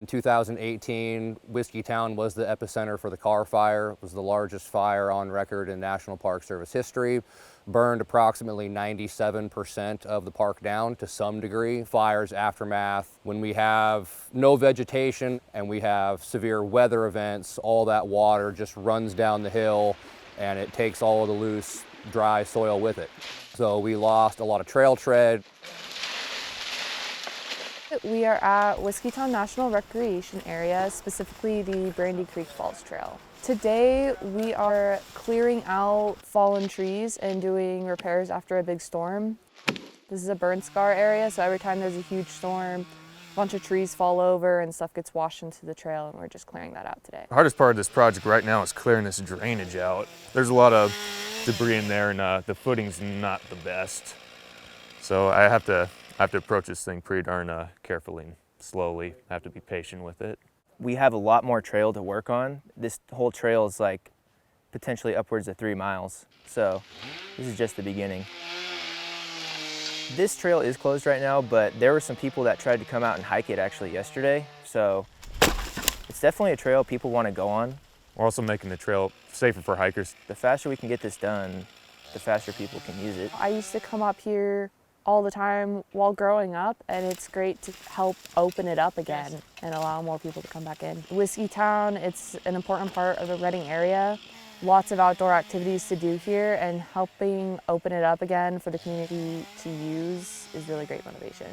In 2018, Whiskeytown was the epicenter for the Carr Fire. It was the largest fire on record in National Park Service history. Burned approximately 97% of the park down to some degree. Fire's aftermath, when we have no vegetation and we have severe weather events, all that water just runs down the hill and it takes all of the loose, dry soil with it. So we lost a lot of trail tread. We are at Whiskeytown National Recreation Area, specifically the Brandy Creek Falls Trail. Today we are clearing out fallen trees and doing repairs after a big storm. This is a burn scar area, so every time there's a huge storm, a bunch of trees fall over and stuff gets washed into the trail, and we're just clearing that out today. The hardest part of this project right now is clearing this drainage out. There's a lot of debris in there, and the footing's not the best. So I have to approach this thing pretty darn carefully and slowly. I have to be patient with it. We have a lot more trail to work on. This whole trail is like potentially upwards of 3 miles. So this is just the beginning. This trail is closed right now, but there were some people that tried to come out and hike it actually yesterday. So it's definitely a trail people want to go on. We're also making the trail safer for hikers. The faster we can get this done, the faster people can use it. I used to come up here all the time while growing up, and it's great to help open it up again and allow more people to come back in. Whiskeytown, it's an important part of the Redding area. Lots of outdoor activities to do here, and helping open it up again for the community to use is really great motivation.